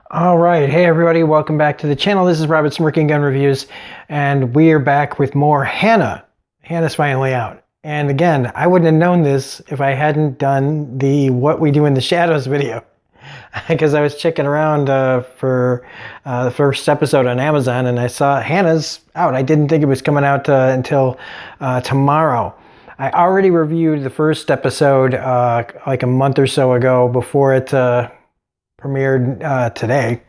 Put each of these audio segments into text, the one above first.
All right, hey everybody, welcome back to the channel. This is Robert Smirking Gun Reviews, and we are back with more Hanna. Hanna's finally out. And again, I wouldn't have known this if I hadn't done the What We Do in the Shadows video. Because I was checking around for the first episode on Amazon, and I saw Hanna's out. I didn't think it was coming out until tomorrow. I already reviewed the first episode like a month or so ago before it premiered today.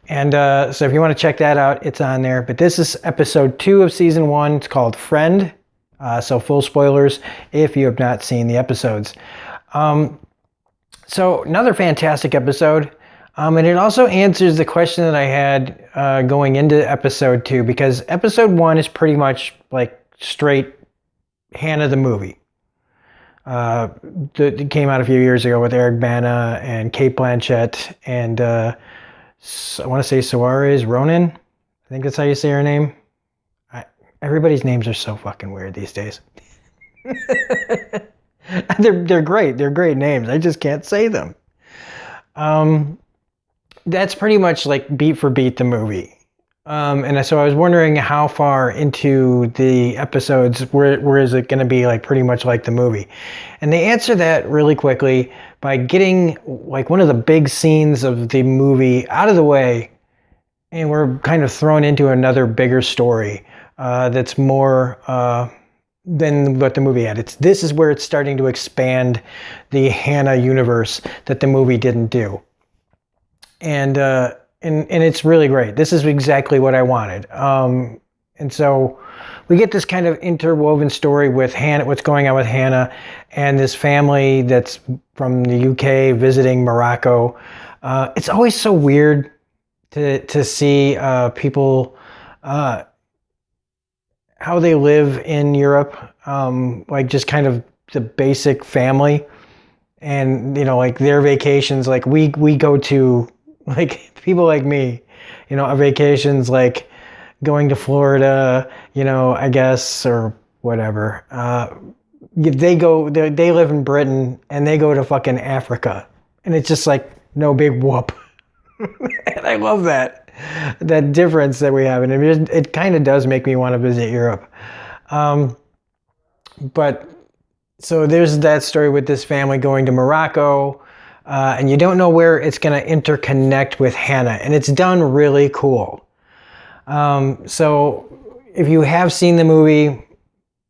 And so if you want to check that out, it's on there. But this is episode 2 of season 1. It's called Friend. So full spoilers if you have not seen the episodes. So another fantastic episode. And it also answers the question that I had going into episode 2, because episode 1 is pretty much like straight Hanna the movie. It came out a few years ago with Eric Bana and Cate Blanchett and I want to say Saoirse Ronan. I think that's how you say her name. Everybody's names are so fucking weird these days. They're great. They're great names. I just can't say them. That's pretty much like beat for beat the movie. And so I was wondering how far into the episodes where is it going to be like pretty much like the movie? And they answer that really quickly by getting like one of the big scenes of the movie out of the way, and we're kind of thrown into another bigger story that's more than what the movie had. This is where it's starting to expand the Hanna universe that the movie didn't do. And it's really great. This is exactly what I wanted. And so we get this kind of interwoven story with Hanna, what's going on with Hanna and this family that's from the UK visiting Morocco. It's always so weird to see people, how they live in Europe, like just kind of the basic family. And, you know, like their vacations, like we go to, like people like me, you know, vacations like going to Florida, you know, I guess, or whatever. They live in Britain and they go to fucking Africa, and it's just like no big whoop. And I love that difference that we have, and it kind of does make me want to visit Europe. But so there's that story with this family going to Morocco. And you don't know where it's going to interconnect with Hanna, and it's done really cool. So if you have seen the movie,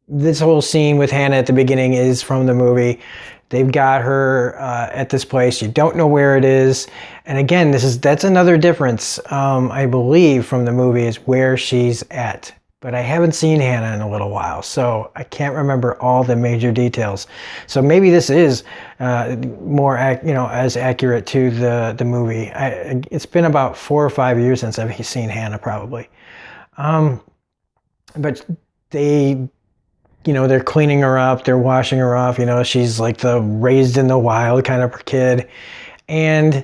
this whole scene with Hanna at the beginning is from the movie. They've got her at this place. You don't know where it is. And again, that's another difference, I believe, from the movie, is where she's at. But I haven't seen Hanna in a little while, so I can't remember all the major details. So maybe this is more, as accurate to the movie. It's been about 4 or 5 years since I've seen Hanna, probably. But they, they're cleaning her up, they're washing her off. She's like the raised in the wild kind of kid, and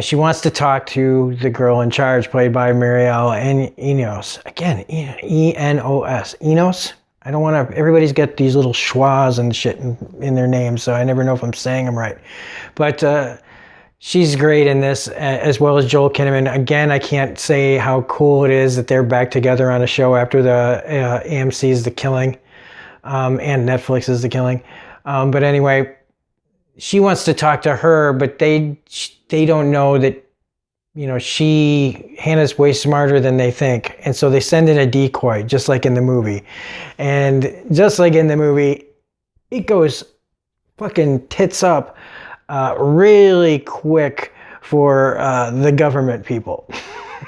she wants to talk to the girl in charge, played by Marielle and Enos. Again, E-N-O-S. Enos? I don't want to... Everybody's got these little schwas and shit in their names, so I never know if I'm saying them right. But she's great in this, as well as Joel Kinnaman. Again, I can't say how cool it is that they're back together on a show after the AMC's The Killing, and Netflix's The Killing. But anyway, she wants to talk to her, but they don't know that, Hanna's way smarter than they think. And so they send in a decoy, just like in the movie. And just like in the movie, it goes fucking tits up really quick for the government people.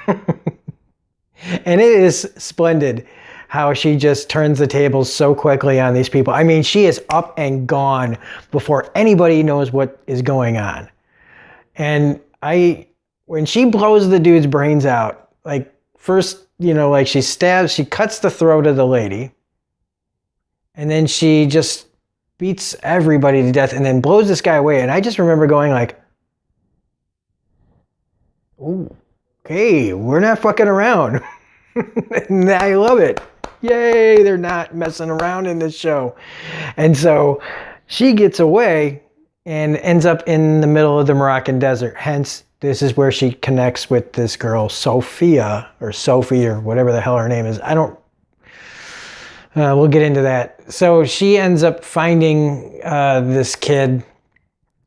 And it is splendid how she just turns the tables so quickly on these people. I mean, she is up and gone before anybody knows what is going on. And when she blows the dude's brains out, like first, like she cuts the throat of the lady, and then she just beats everybody to death and then blows this guy away. And I just remember going like, ooh, okay, we're not fucking around. And I love it. Yay, they're not messing around in this show. And so she gets away and ends up in the middle of the Moroccan desert, hence this is where she connects with this girl, Sophia, or Sophie, or whatever the hell her name is. We'll get into that. So she ends up finding this kid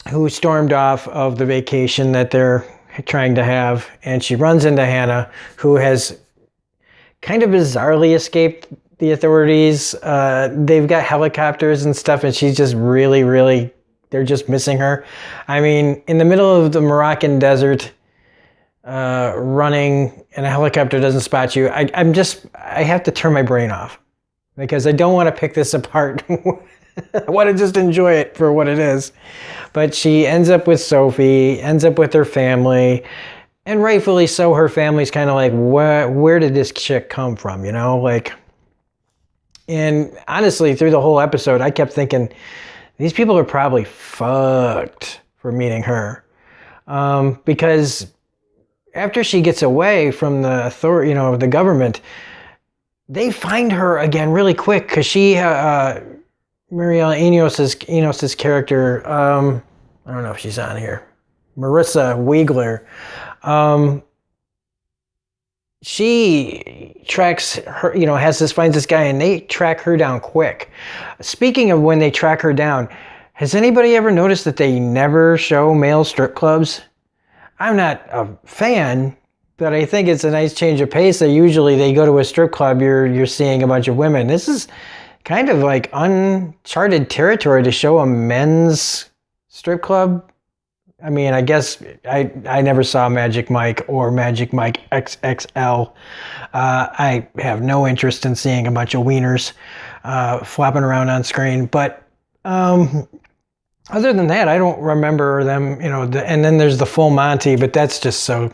who stormed off of the vacation that they're trying to have, and she runs into Hanna, who has kind of bizarrely escaped the authorities. They've got helicopters and stuff, and she's just really, they're just missing her. I mean, in the middle of the Moroccan desert, running, and a helicopter doesn't spot you, I have to turn my brain off because I don't want to pick this apart. I want to just enjoy it for what it is. But she ends up with Sophie, ends up with her family, and rightfully so. Her family's kind of like, where did this chick come from? You know, like, and honestly, through the whole episode, I kept thinking, these people are probably fucked for meeting her. Because after she gets away from the authority, the government, they find her again really quick because she, Marielle Enos's character, I don't know if she's on here, Marissa Wiegler, she tracks her, finds this guy, and they track her down quick. Speaking of when they track her down, has anybody ever noticed that they never show male strip clubs? I'm not a fan, but I think it's a nice change of pace. Usually they go to a strip club, you're seeing a bunch of women. This is kind of like uncharted territory to show a men's strip club. I mean, I guess I never saw Magic Mike or Magic Mike XXL. I have no interest in seeing a bunch of wieners flopping around on screen. But other than that, I don't remember them, and then there's the Full Monty, but that's a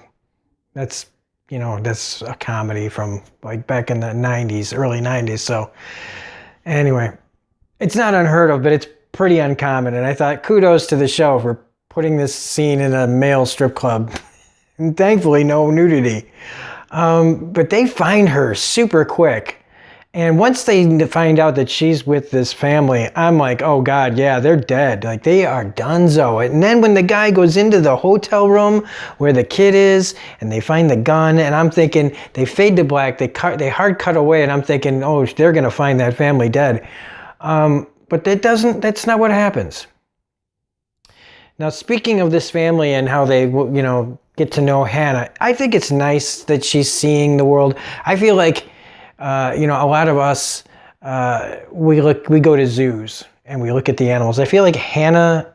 comedy from like back in the 90s, early 90s. So anyway, it's not unheard of, but it's pretty uncommon. And I thought kudos to the show for putting this scene in a male strip club. And thankfully, no nudity. But they find her super quick. And once they find out that she's with this family, I'm like, oh God, yeah, they're dead. Like, they are donezo. And then when the guy goes into the hotel room where the kid is, and they find the gun, and I'm thinking, they fade to black, they hard cut away, and I'm thinking, oh, they're gonna find that family dead. But that's not what happens. Now, speaking of this family and how they, get to know Hanna, I think it's nice that she's seeing the world. I feel like, a lot of us, we go to zoos and we look at the animals. I feel like Hanna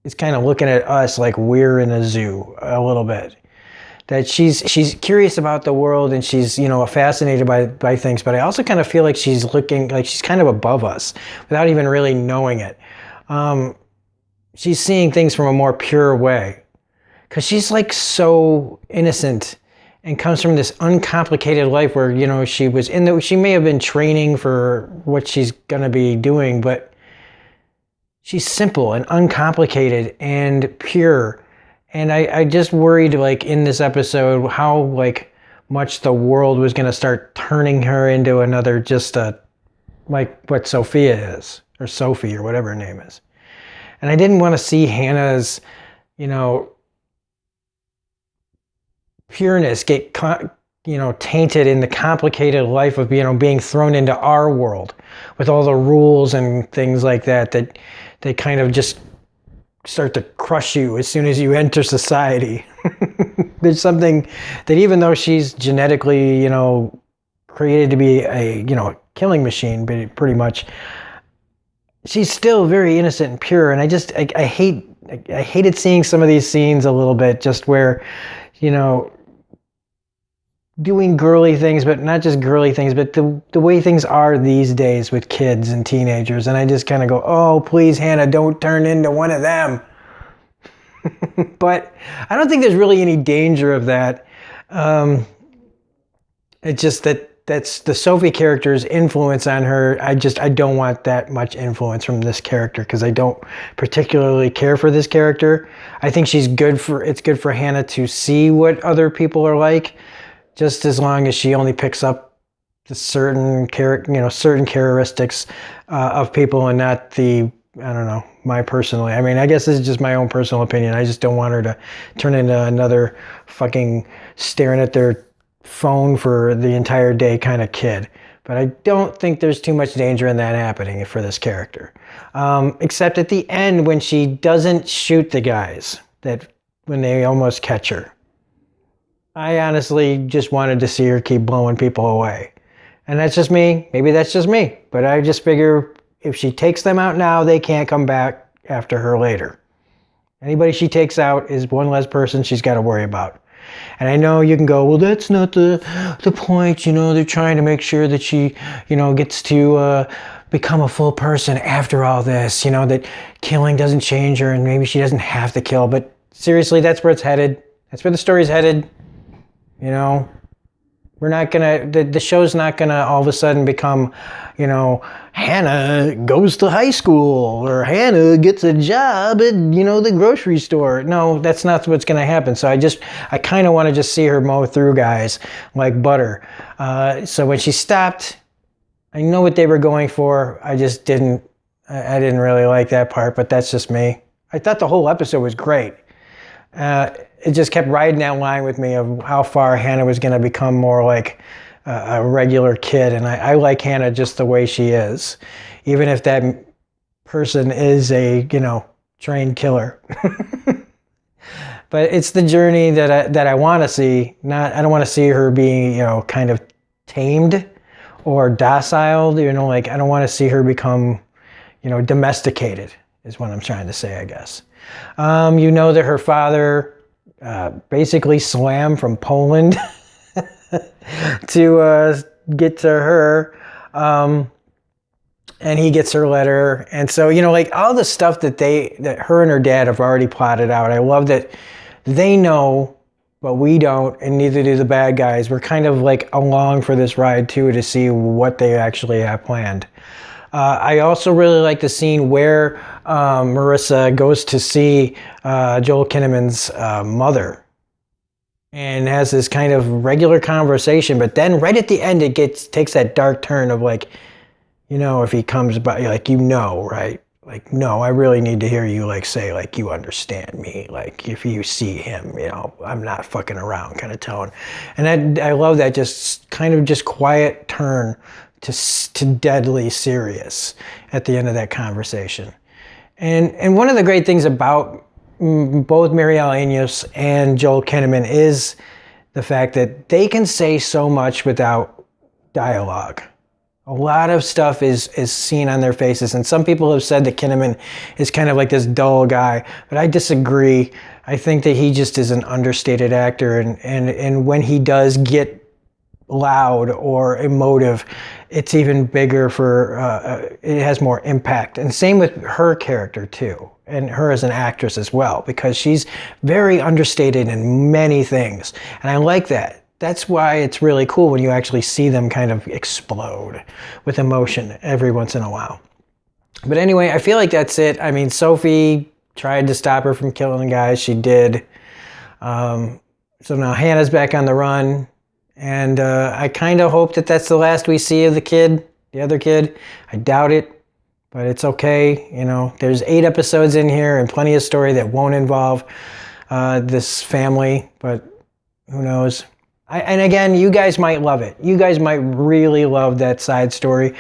is kind of looking at us like we're in a zoo a little bit. That she's curious about the world, and she's, fascinated by things. But I also kind of feel like she's looking like she's kind of above us without even really knowing it. She's seeing things from a more pure way because she's like so innocent and comes from this uncomplicated life where, she may have been training for what she's going to be doing, but she's simple and uncomplicated and pure. And I just worried, like, in this episode, how, like, much the world was going to start turning her into another, just like what Sophia is, or Sophie, or whatever her name is. And I didn't want to see Hannah's, pureness get tainted in the complicated life of being thrown into our world with all the rules and things like that they kind of just start to crush you as soon as you enter society. There's something that, even though she's genetically created to be a killing machine, but pretty much, she's still very innocent and pure. And I hated seeing some of these scenes a little bit, just where doing girly things, but not just girly things, but the way things are these days with kids and teenagers. And I just kind of go, oh, please, Hanna, don't turn into one of them. But I don't think there's really any danger of that. It's just that's the Sophie character's influence on her. I don't want that much influence from this character because I don't particularly care for this character. I think it's good for Hanna to see what other people are like, just as long as she only picks up the certain characteristics of people, and not the I don't know, my personally. I mean, I guess this is just my own personal opinion. I just don't want her to turn into another fucking staring at their phone for the entire day kind of kid. But I don't think there's too much danger in that happening for this character. Except at the end when she doesn't shoot the guys, that when they almost catch her. I honestly just wanted to see her keep blowing people away. And that's just me. Maybe that's just me. But I just figure if she takes them out now, they can't come back after her later. Anybody she takes out is one less person she's got to worry about. And I know you can go, well, that's not the point. You know, they're trying to make sure that she, you know, gets to become a full person after all this. You know, that killing doesn't change her and maybe she doesn't have to kill. But seriously, that's where it's headed. That's where the story's headed. You know, we're not going to, the show's not going to all of a sudden become, you know, Hanna goes to high school or Hanna gets a job at, you know, the grocery store. No, that's not what's going to happen. So I kind of want to just see her mow through guys like butter. So when she stopped, I know what they were going for. I didn't really like that part, but that's just me. I thought the whole episode was great. It just kept riding that line with me of how far Hanna was going to become more like a regular kid. And I like Hanna just the way she is, even if that person is a, you know, trained killer. But it's the journey that I want to see. I don't want to see her being, you know, kind of tamed or docile. You know, like I don't want to see her become, you know, domesticated is what I'm trying to say, I guess. You know that her father basically swam from Poland to get to her, and he gets her letter. And so, you know, like all the stuff that her and her dad have already plotted out. I love that they know, but we don't, and neither do the bad guys. We're kind of like along for this ride too to see what they actually have planned. I also really like the scene where Marissa goes to see Joel Kinnaman's mother and has this kind of regular conversation, but then right at the end it takes that dark turn of like, you know, if he comes by, like, you know, right? Like, no, I really need to hear you like say like you understand me. Like if you see him, you know, I'm not fucking around kind of tone. And I love that just kind of just quiet turn to deadly serious at the end of that conversation. And one of the great things about both Marielle Enos and Joel Kinnaman is the fact that they can say so much without dialogue. A lot of stuff is seen on their faces, and some people have said that Kinnaman is kind of like this dull guy, but I disagree. I think that he just is an understated actor, and when he does get loud or emotive, it's even bigger it has more impact. And same with her character too, and her as an actress as well, because she's very understated in many things. And I like that. That's why it's really cool when you actually see them kind of explode with emotion every once in a while. But anyway, I feel like that's it. I mean, Sophie tried to stop her from killing the guys. She did. So now Hannah's back on the run. And I kind of hope that that's the last we see of the other kid. I doubt it, but it's okay. You know, there's 8 episodes in here and plenty of story that won't involve this family, but who knows? And again, you guys might love it. You guys might really love that side story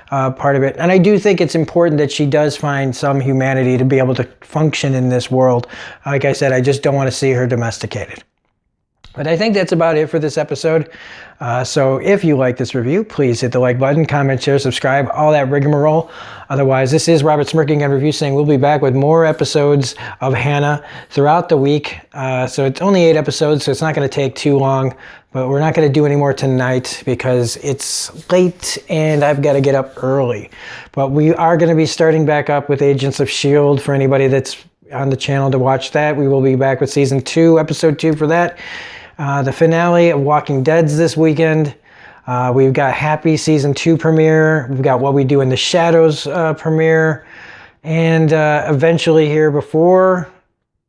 part of it. And I do think it's important that she does find some humanity to be able to function in this world. Like I said, I just don't want to see her domesticated. But I think that's about it for this episode. So if you like this review, please hit the like button, comment, share, subscribe, all that rigmarole. Otherwise, this is Robert Smirking on Review saying we'll be back with more episodes of Hanna throughout the week. So it's only 8 episodes, so it's not going to take too long. But we're not going to do any more tonight because it's late and I've got to get up early. But we are going to be starting back up with Agents of S.H.I.E.L.D. for anybody that's on the channel to watch that. We will be back with Season 2, Episode 2 for that. The finale of Walking Dead's this weekend. We've got Happy Season 2 premiere. We've got What We Do in the Shadows premiere. And eventually here before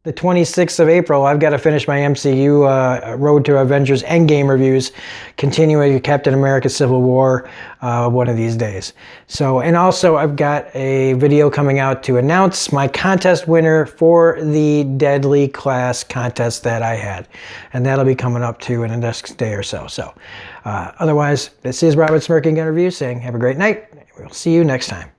the 26th of April, I've got to finish my MCU Road to Avengers Endgame reviews, continuing Captain America Civil War one of these days. So, and also I've got a video coming out to announce my contest winner for the Deadly Class contest that I had. And that'll be coming up too in the next day or so. So, otherwise, this is Robert Smirking Gun Review saying have a great night. We'll see you next time.